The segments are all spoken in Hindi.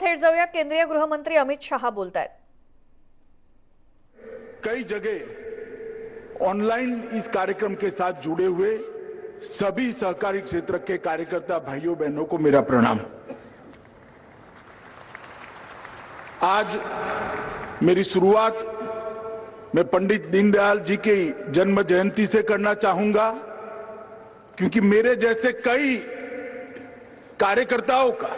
थेट जाऊयात. केंद्रीय गृहमंत्री अमित शहा बोलतायत. कई जगह ऑनलाइन इस कार्यक्रम के साथ जुड़े हुए सभी सहकारी क्षेत्र के कार्यकर्ता भाइयों बहनों को मेरा प्रणाम. आज मेरी शुरुआत मैं पंडित दीनदयाल जी की जन्म जयंती से करना चाहूंगा, क्योंकि मेरे जैसे कई कार्यकर्ताओं का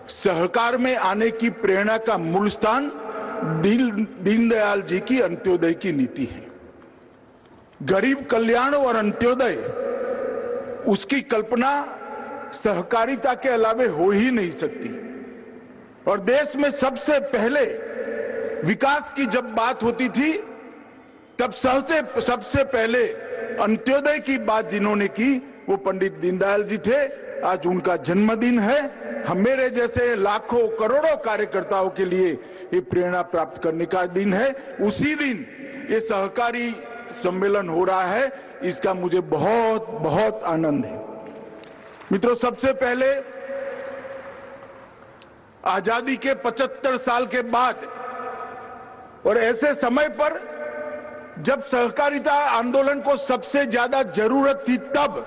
सहकार में आने की प्रेरणा का मूल स्थान दीनदयाल जी की अंत्योदय की नीति है. गरीब कल्याण और अंत्योदय, उसकी कल्पना सहकारिता के अलावे हो ही नहीं सकती. और देश में सबसे पहले विकास की जब बात होती थी तब सबसे पहले अंत्योदय की बात जिन्होंने की वो पंडित दीनदयाल जी थे. आज उनका जन्मदिन है. हम मेरे जैसे लाखों करोड़ों कार्यकर्ताओं के लिए ये प्रेरणा प्राप्त करने का दिन है. उसी दिन ये सहकारी सम्मेलन हो रहा है. इसका मुझे बहुत बहुत आनंद है. मित्रों, सबसे पहले आजादी के 75 साल के बाद और ऐसे समय पर जब सहकारिता आंदोलन को सबसे ज्यादा जरूरत थी, तब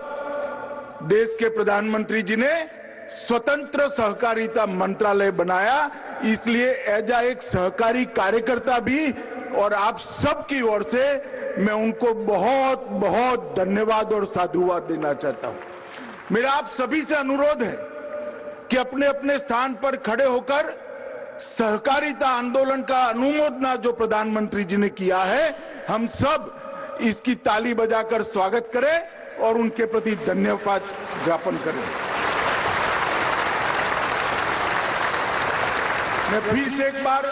देश के प्रधानमंत्री जी ने स्वतंत्र सहकारिता मंत्रालय बनाया. इसलिए एज एक सहकारी कार्यकर्ता भी और आप सबकी ओर से मैं उनको बहुत बहुत धन्यवाद और साधुवाद देना चाहता हूं. मेरा आप सभी से अनुरोध है कि अपने अपने स्थान पर खड़े होकर सहकारिता आंदोलन का अनुमोदन जो प्रधानमंत्री जी ने किया है, हम सब इसकी ताली बजाकर स्वागत करें और उनके प्रति धन्यवाद ज्ञापन करें. मैं फिर से एक बार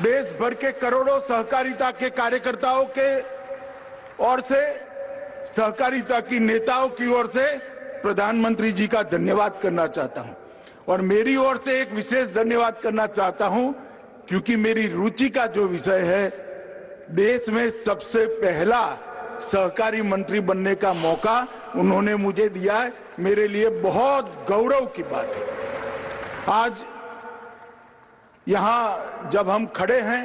देश भर के करोड़ों सहकारिता के कार्यकर्ताओं के ओर से, सहकारिता की नेताओं की ओर से प्रधानमंत्री जी का धन्यवाद करना चाहता हूं. और मेरी ओर से एक विशेष धन्यवाद करना चाहता हूं, क्योंकि मेरी रुचि का जो विषय है, देश में सबसे पहला सहकारी मंत्री बनने का मौका उन्होंने मुझे दिया है. मेरे लिए बहुत गौरव की बात है. आज यहां जब हम खड़े हैं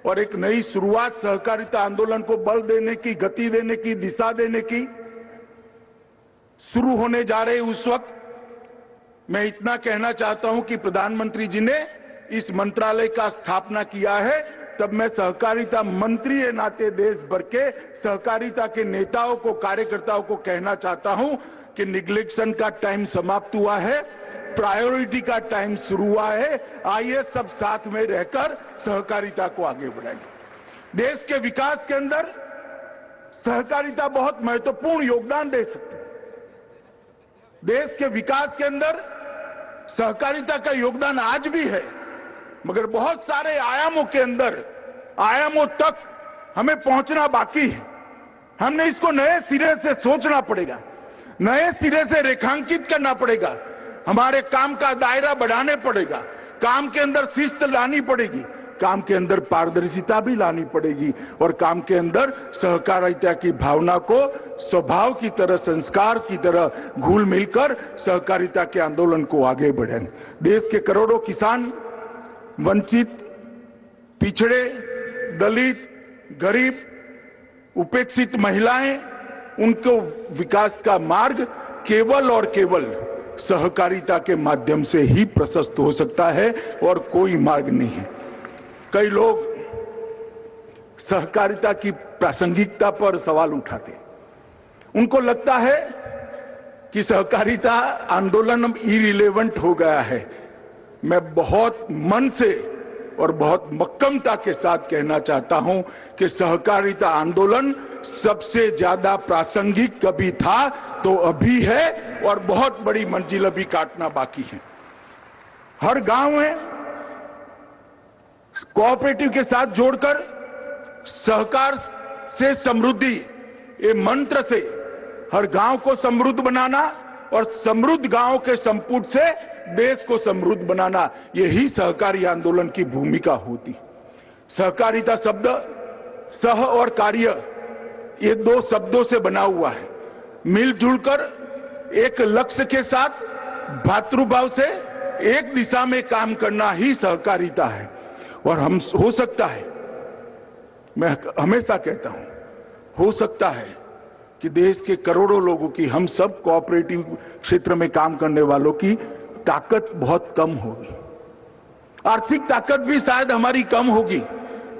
और एक नई शुरुआत सहकारिता आंदोलन को बल देने की, गति देने की, दिशा देने की शुरू होने जा रहे उस वक्त मैं इतना कहना चाहता हूं कि प्रधानमंत्री जी ने इस मंत्रालय का स्थापना किया है, तब मैं सहकारिता मंत्री के नाते देश भर के सहकारिता के नेताओं को, कार्यकर्ताओं को कहना चाहता हूं कि निग्लेक्शन का टाइम समाप्त हुआ है, प्रायोरिटी का टाइम शुरू हुआ है. आइए सब साथ में रहकर सहकारिता को आगे बढ़ाएंगे. देश के विकास के अंदर सहकारिता बहुत महत्वपूर्ण योगदान दे सकती है. देश के विकास के अंदर सहकारिता का योगदान आज भी है, मगर बहुत सारे आयामों के अंदर, आयामों तक हमें पहुंचना बाकी है. हमने इसको नए सिरे से सोचना पड़ेगा, नए सिरे से रेखांकित करना पड़ेगा. हमारे काम का दायरा बढ़ाने पड़ेगा, काम के अंदर शिस्त लानी पड़ेगी, काम के अंदर पारदर्शिता भी लानी पड़ेगी और काम के अंदर सहकारिता की भावना को स्वभाव की तरह, संस्कार की तरह घुल मिलकर सहकारिता के आंदोलन को आगे बढ़ाएं. देश के करोड़ों किसान, वंचित, पिछड़े, दलित, गरीब, उपेक्षित महिलाएं, उनको विकास का मार्ग केवल और केवल सहकारिता के माध्यम से ही प्रशस्त हो सकता है और कोई मार्ग नहीं है. कई लोग सहकारिता की प्रासंगिकता पर सवाल उठाते हैं. उनको लगता है कि सहकारिता आंदोलन अब इरिलेवेंट हो गया है. मैं बहुत मन से और बहुत मक्कमता के साथ कहना चाहता हूं कि सहकारिता आंदोलन सबसे ज्यादा प्रासंगिक कभी था तो अभी है और बहुत बड़ी मंजिल अभी काटना बाकी है. हर गांव में कोऑपरेटिव के साथ जोड़कर सहकार से समृद्धि, ये मंत्र से हर गांव को समृद्ध बनाना और समृद्ध गांव के संपुट से देश को समृद्ध बनाना, यही सहकारी आंदोलन की भूमिका होती. सहकारिता शब्द सह और कार्य, ये दो शब्दों से बना हुआ है. मिलजुल कर एक लक्ष्य के साथ भातृभाव से एक दिशा में काम करना ही सहकारिता है। और हम हो सकता है, मैं हमेशा कहता हूं, हो सकता है कि देश के करोड़ों लोगों की, हम सब कोऑपरेटिव क्षेत्र में काम करने वालों की ताकत बहुत कम होगी, आर्थिक ताकत भी शायद हमारी कम होगी,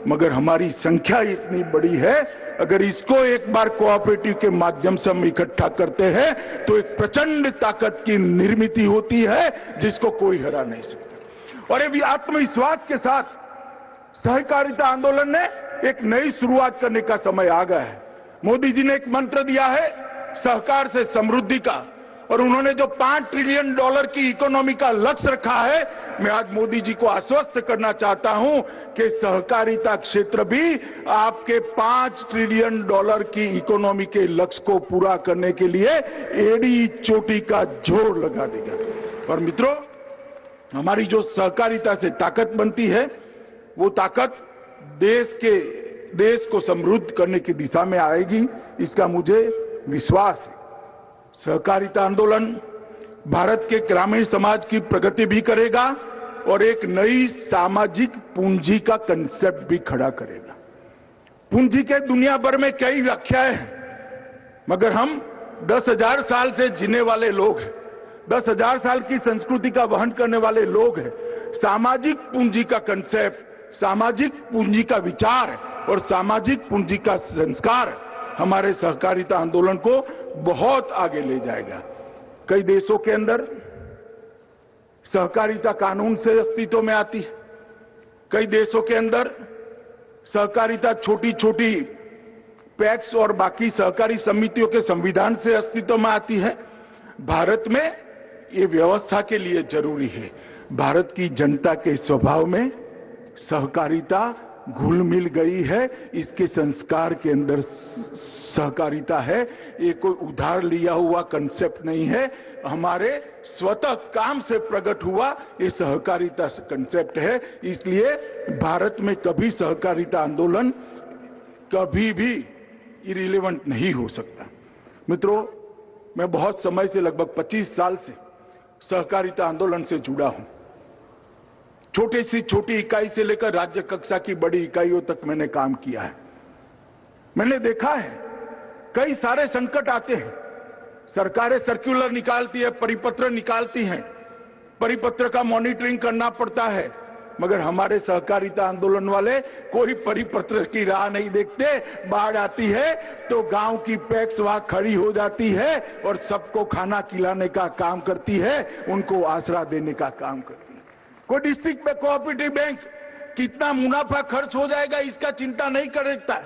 मगर हमारी संख्या इतनी बड़ी है, अगर इसको एक बार कोऑपरेटिव के माध्यम से हम इकट्ठा करते हैं तो एक प्रचंड ताकत की निर्मित होती है जिसको कोई हरा नहीं सकता। और ये भी आत्मविश्वास के साथ सहकारिता आंदोलन ने एक नई शुरुआत करने का समय आ गया है। मोदी जी ने एक मंत्र दिया है सहकार से समृद्धि का, और उन्होंने जो $5 ट्रिलियन की इकोनॉमी का लक्ष्य रखा है, मैं आज मोदी जी को आश्वस्त करना चाहता हूं कि सहकारिता क्षेत्र भी आपके $5 ट्रिलियन की इकोनॉमी के लक्ष्य को पूरा करने के लिए एड़ी चोटी का जोर लगा देगा। और मित्रों, हमारी जो सहकारिता से ताकत बनती है, वो ताकत देश को समृद्ध करने की दिशा में आएगी, इसका मुझे विश्वास है। सहकारिता आंदोलन भारत के ग्रामीण समाज की प्रगति भी करेगा और एक नई सामाजिक पूंजी का कंसेप्ट भी खड़ा करेगा। पूंजी के दुनिया भर में कई व्याख्याएं हैं, मगर हम 10,000 साल से जीने वाले लोग हैं, 10,000 साल की संस्कृति का वहन करने वाले लोग हैं। सामाजिक पूंजी का कंसेप्ट, सामाजिक पूंजी का विचार और सामाजिक पूंजी का संस्कार हमारे सहकारिता आंदोलन को बहुत आगे ले जाएगा। कई देशों के अंदर सहकारिता कानून से अस्तित्व में आती है, कई देशों के अंदर सहकारिता छोटी छोटी पैक्स और बाकी सहकारी समितियों के संविधान से अस्तित्व में आती है। भारत में ये व्यवस्था के लिए जरूरी है। भारत की जनता के स्वभाव में सहकारिता घुल मिल गई है, इसके संस्कार के अंदर सहकारिता है। ये कोई उधार लिया हुआ कंसेप्ट नहीं है, हमारे स्वतः काम से प्रकट हुआ ये सहकारिता कंसेप्ट है। इसलिए भारत में कभी सहकारिता आंदोलन कभी भी इरिलेवेंट नहीं हो सकता। मित्रों, मैं बहुत समय से, लगभग 25 साल से सहकारिता आंदोलन से जुड़ा हूं। छोटी सी छोटी इकाई से लेकर राज्य कक्षा की बड़ी इकाइयों तक मैंने काम किया है। मैंने देखा है कई सारे संकट आते हैं, सरकारें सर्कुलर निकालती है, परिपत्र निकालती हैं, परिपत्र का मॉनिटरिंग करना पड़ता है, मगर हमारे सहकारिता आंदोलन वाले कोई परिपत्र की राह नहीं देखते। बाढ़ आती है तो गांव की पैक्स वहां खड़ी हो जाती है और सबको खाना खिलाने का काम करती है, उनको आसरा देने का काम करती है। कोई डिस्ट्रिक्ट में कोऑपरेटिव बैंक कितना मुनाफा खर्च हो जाएगा इसका चिंता नहीं करता,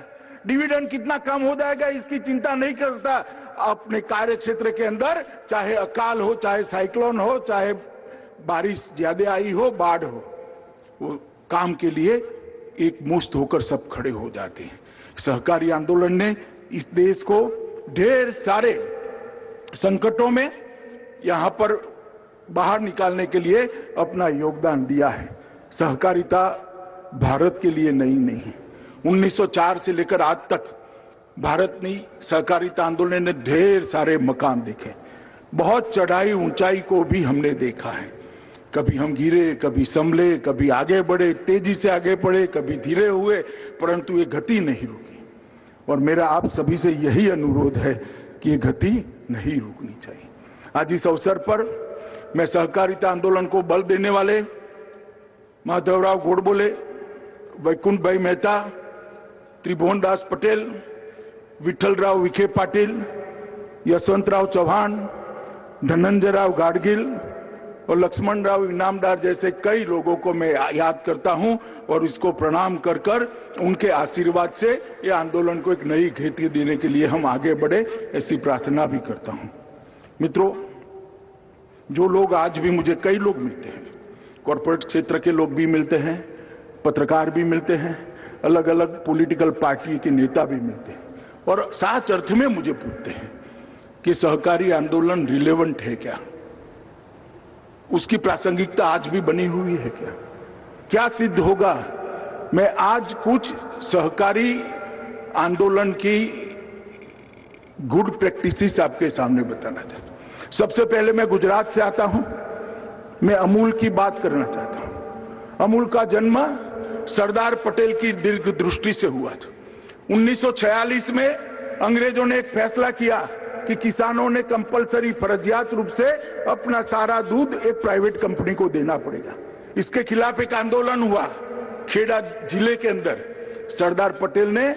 डिविडेंड कितना कम हो जाएगा इसकी चिंता नहीं करता। अपने कार्य क्षेत्र के अंदर चाहे अकाल हो, चाहे साइक्लोन हो, चाहे बारिश ज्यादा आई हो, बाढ़ हो, वो काम के लिए एक मुश्त होकर सब खड़े हो जाते हैं। सहकारी आंदोलन ने इस देश को ढेर सारे संकटों में यहां पर बाहर निकालने के लिए अपना योगदान दिया है। सहकारिता भारत के लिए नई नहीं है। 1904 से लेकर आज तक भारत ने सहकारिता आंदोलन ने ढेर सारे मकाम देखे, बहुत चढ़ाई ऊंचाई को भी हमने देखा है। कभी हम गिरे, कभी संभले, कभी आगे बढ़े, तेजी से आगे बढ़े, कभी धीरे हुए, परंतु ये गति नहीं रुकी। और मेरा आप सभी से यही अनुरोध है कि ये गति नहीं रुकनी चाहिए। आज इस अवसर पर मैं सहकारिता आंदोलन को बल देने वाले माधवराव गोडबोले, वैकुंठ भाई मेहता, त्रिभुवन दास पटेल, विठलराव विखे पाटिल, यशवंतराव चौहान, धनंजयराव गाडगिल और लक्ष्मणराव इनामदार जैसे कई लोगों को मैं याद करता हूं और इसको प्रणाम कर कर उनके आशीर्वाद से ये आंदोलन को एक नई गति देने के लिए हम आगे बढ़े, ऐसी प्रार्थना भी करता हूं। मित्रों, जो लोग आज भी मुझे, कई लोग मिलते हैं, कॉर्पोरेट क्षेत्र के लोग भी मिलते हैं, पत्रकार भी मिलते हैं, अलग अलग पॉलिटिकल पार्टी के नेता भी मिलते हैं और सच अर्थ में मुझे पूछते हैं कि सहकारी आंदोलन रिलेवेंट है क्या, उसकी प्रासंगिकता आज भी बनी हुई है क्या, क्या सिद्ध होगा। मैं आज कुछ सहकारी आंदोलन की गुड प्रैक्टिसेस आपके सामने बताना चाहता हूं। सबसे पहले मैं गुजरात से आता हूं। मैं अमूल की बात करना चाहता हूं। अमूल का जन्म सरदार पटेल की दीर्घ दृष्टि से हुआ था। 1946 में अंग्रेजों ने एक फैसला किया कि किसानों ने कंपलसरी फर्जियात रूप से अपना सारा दूध एक प्राइवेट कंपनी को देना पड़ेगा। इसके खिलाफ एक आंदोलन हुआ खेड़ा जिले के अंदर। सरदार पटेल ने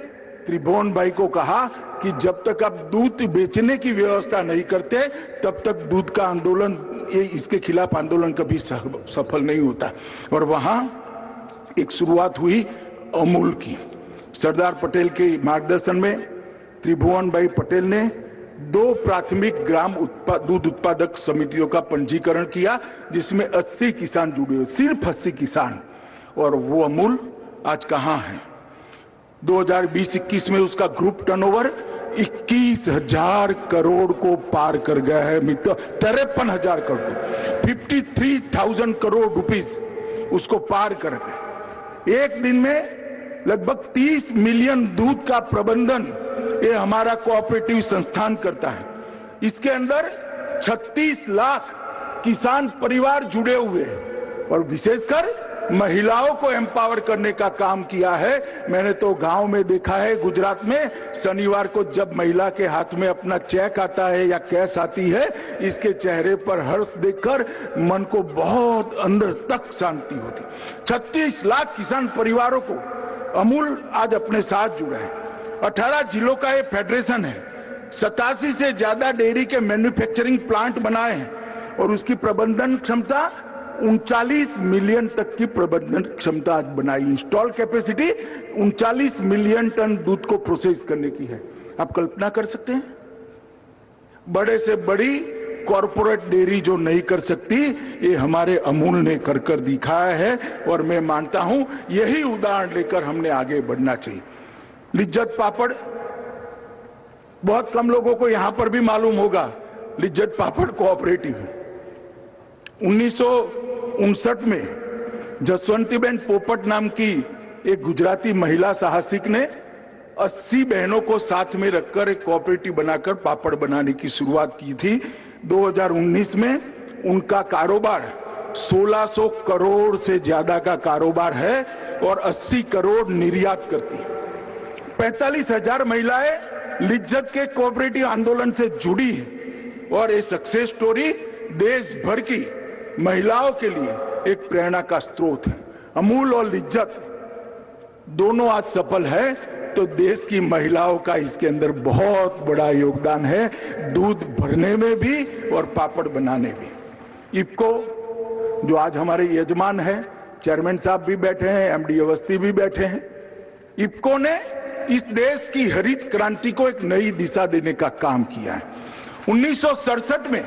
त्रिभुवन भाई को कहा कि जब तक आप दूध बेचने की व्यवस्था नहीं करते तब तक दूध का आंदोलन, इसके खिलाफ आंदोलन कभी सफल नहीं होता। और वहां एक शुरुआत हुई अमूल की। सरदार पटेल के मार्गदर्शन में त्रिभुवन भाई पटेल ने 2 प्राथमिक ग्राम दूध उत्पादक समितियों का पंजीकरण किया, जिसमें 80 किसान जुड़े हुए, सिर्फ 80 किसान। और वो अमूल आज कहां है? 2020-21 में उसका ग्रुप टर्नओवर 21,000 करोड़ को पार कर गया है मित्र। 53,000 करोड़, 53,000 करोड़ रुपीस उसको पार कर गए। एक दिन में लगभग 30 मिलियन दूध का प्रबंधन ये हमारा कोऑपरेटिव संस्थान करता है। इसके अंदर 36 लाख किसान परिवार जुड़े हुए हैं और विशेषकर महिलाओं को एम्पावर करने का काम किया है। मैंने तो गांव में देखा है, गुजरात में, शनिवार को जब महिला के हाथ में अपना चेक आता है या कैश आती है, इसके चेहरे पर हर्ष देखकर मन को बहुत अंदर तक शांति होती। 36 लाख किसान परिवारों को अमूल आज अपने साथ जुड़ा है। 18 जिलों का ये फेडरेशन है। 87 से ज्यादा डेयरी के मैन्युफैक्चरिंग प्लांट बनाए हैं और उसकी प्रबंधन क्षमता 39 मिलियन तक की प्रबंधन क्षमता आज बनाई। इंस्टॉल कैपेसिटी 39 मिलियन टन दूध को प्रोसेस करने की है। आप कल्पना कर सकते हैं? बड़े से बड़ी कॉरपोरेट डेयरी जो नहीं कर सकती, ये हमारे अमूल ने कर दिखाया है। और मैं मानता हूं यही उदाहरण लेकर हमने आगे बढ़ना चाहिए। लिज्जत पापड़, बहुत कम लोगों को यहां पर भी मालूम होगा, लिज्जत पापड़ कोऑपरेटिव है। 1959 में जसवंतीबेन पोपट नाम की एक गुजराती महिला साहसिक ने 80 बहनों को साथ में रखकर एक कोऑपरेटिव बनाकर पापड़ बनाने की शुरुआत की थी। 2019 में उनका कारोबार 1600 करोड़ से ज्यादा का कारोबार है और 80 करोड़ निर्यात करती है। 45,000 महिलाएं लिज्जत के कोऑपरेटिव आंदोलन से जुड़ी है और ये सक्सेस स्टोरी देश भर की महिलाओं के लिए एक प्रेरणा का स्रोत है। अमूल और लिज्जत दोनों आज सफल है तो देश की महिलाओं का इसके अंदर बहुत बड़ा योगदान है, दूध भरने में भी और पापड़ बनाने भी। इफको जो आज हमारे यजमान है, चेयरमैन साहब भी बैठे हैं, एमडी अवस्थी भी बैठे हैं। इफको ने इस देश की हरित क्रांति को एक नई दिशा देने का काम किया है। 1967 में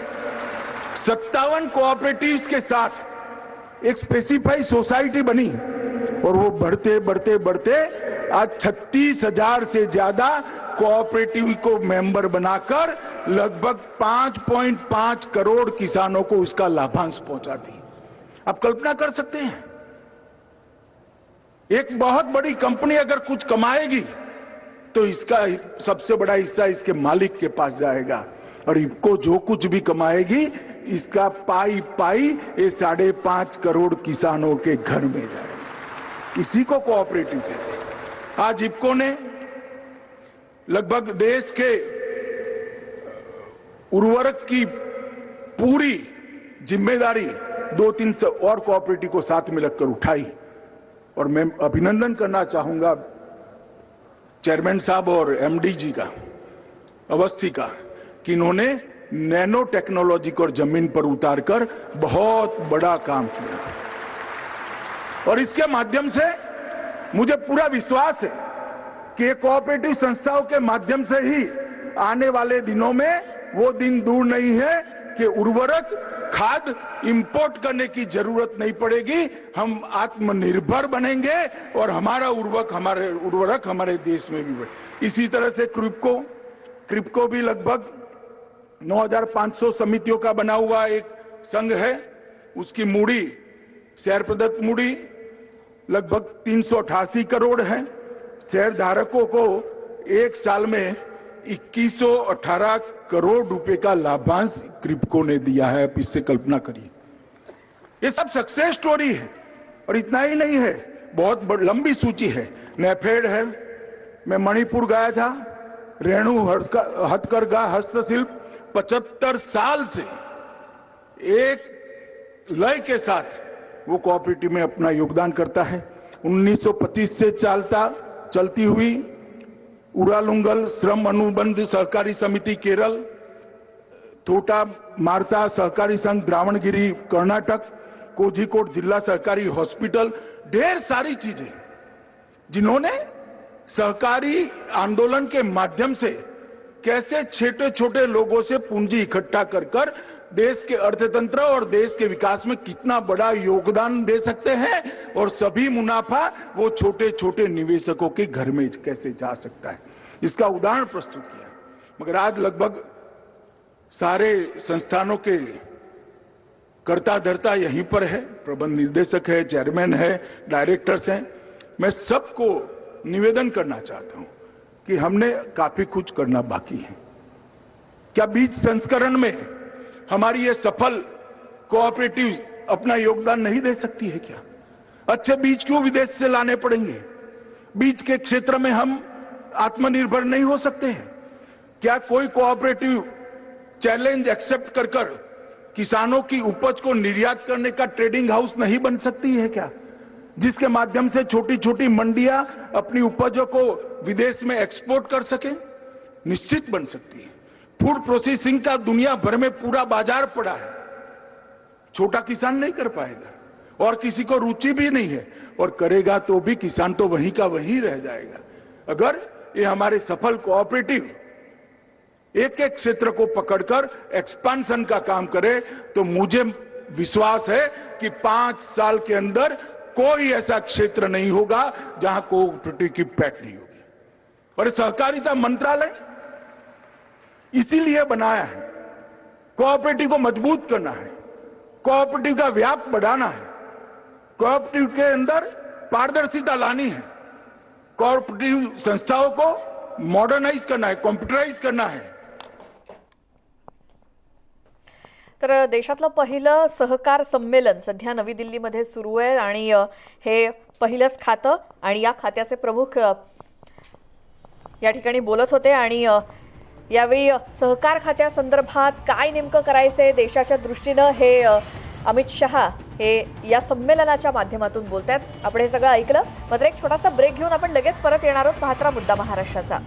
57 कोऑपरेटिव्स के साथ एक स्पेसिफाइड सोसाइटी बनी और वो बढ़ते बढ़ते बढ़ते आज 36,000 से ज्यादा कोऑपरेटिव को मेंबर बनाकर लगभग 5.5 करोड़ किसानों को उसका लाभांश पहुंचा दी। आप कल्पना कर सकते हैं, एक बहुत बड़ी कंपनी अगर कुछ कमाएगी तो इसका सबसे बड़ा हिस्सा इसके मालिक के पास जाएगा और इफको जो कुछ भी कमाएगी इसका पाई पाई ये 5.5 करोड़ किसानों के घर में जाएगा। इसी को कोऑपरेटिव कहते हैं। आज इफको ने लगभग देश के उर्वरक की पूरी जिम्मेदारी 2-3 और कोऑपरेटिव को साथ में लगकर उठाई और मैं अभिनंदन करना चाहूंगा चेयरमैन साहब और एमडी जी का, अवस्थी का, कि इन्होंने नैनो टेक्नोलॉजी को जमीन पर उतारकर बहुत बड़ा काम किया और इसके माध्यम से मुझे पूरा विश्वास है कि ये कोऑपरेटिव संस्थाओं के माध्यम से ही आने वाले दिनों में वो दिन दूर नहीं है कि उर्वरक खाद इंपोर्ट करने की जरूरत नहीं पड़ेगी। हम आत्मनिर्भर बनेंगे और हमारा उर्वरक हमारे देश में भी बढ़े। इसी तरह से क्रिप्को भी लगभग 9,500 समितियों का बना हुआ एक संघ है। उसकी मूड़ी, शेयर प्रदत्त मूड़ी लगभग 388 करोड़ है। शेयर धारकों को एक साल में 2118 करोड़ रुपए का लाभांश क्रिप्को ने दिया है। आप इससे कल्पना करिए। ये सब सक्सेस स्टोरी है। और इतना ही नहीं है, बहुत लंबी सूची है। नेफेड है, मैं मणिपुर गया था, रेणु हथकरघा हस्तशिल्प 75 साल से एक लय के साथ वो कोऑपरेटिव में अपना योगदान करता है। 1925 से चलती हुई उरालुंगल श्रम अनुबंध सहकारी समिति केरल, तोटा मार्ता सहकारी संघ द्रावणगिरी कर्नाटक, कोझिकोड जिला सहकारी हॉस्पिटल, ढेर सारी चीजें जिन्होंने सहकारी आंदोलन के माध्यम से कैसे छोटे छोटे लोगों से पूंजी इकट्ठा कर देश के अर्थतंत्र और देश के विकास में कितना बड़ा योगदान दे सकते हैं, और सभी मुनाफा वो छोटे छोटे निवेशकों के घर में कैसे जा सकता है, इसका उदाहरण प्रस्तुत किया। मगर आज लगभग सारे संस्थानों के कर्ता धर्ता यहीं पर है, प्रबंध निदेशक है, चेयरमैन है, डायरेक्टर्स हैं। मैं सबको निवेदन करना चाहता हूं कि हमने काफी कुछ करना बाकी है। क्या बीज संस्करण में हमारी ये सफल कोऑपरेटिव अपना योगदान नहीं दे सकती है क्या? अच्छे बीज क्यों विदेश से लाने पड़ेंगे? बीज के क्षेत्र में हम आत्मनिर्भर नहीं हो सकते हैं क्या? कोई कोऑपरेटिव चैलेंज एक्सेप्ट कर किसानों की उपज को निर्यात करने का ट्रेडिंग हाउस नहीं बन सकती है क्या? जिसके माध्यम से छोटी छोटी मंडियां अपनी उपजों को विदेश में एक्सपोर्ट कर सके? निश्चित बन सकती है। फूड प्रोसेसिंग का दुनिया भर में पूरा बाजार पड़ा है, छोटा किसान नहीं कर पाएगा और किसी को रुचि भी नहीं है, और करेगा तो भी किसान तो वहीं का वहीं रह जाएगा। अगर ये हमारे सफल कोऑपरेटिव एक एक क्षेत्र को पकड़कर एक्सपांशन का काम करे तो मुझे विश्वास है कि 5 साल के अंदर कोई ऐसा क्षेत्र नहीं होगा जहां कोऑपरेटिव की पैठ नहीं होगी। और सहकारिता मंत्रालय इसीलिए बनाया है, कोऑपरेटिव को मजबूत करना है, कोऑपरेटिव का व्याप बढ़ाना है, कोऑपरेटिव के अंदर पारदर्शिता लानी है, कोऑपरेटिव संस्थाओं को मॉडर्नाइज करना है, कॉम्प्युटराइज करना है। तर देशातलं पहिलं सहकार संमेलन सध्या नवी दिल्लीमध्ये सुरू आहे आणि हे पहिलंच खातं आणि या खात्याचे प्रमुख या ठिकाणी बोलत होते आणि यावेळी सहकार खात्यासंदर्भात काय नेमकं करायचंय देशाच्या दृष्टीनं हे अमित शहा हे या संमेलनाच्या माध्यमातून बोलतात। आपण हे सगळं ऐकलं, मात्र एक छोटासा ब्रेक घेऊन आपण लगेच परत येणार आहोत 72 मुद्दा महाराष्ट्राचा।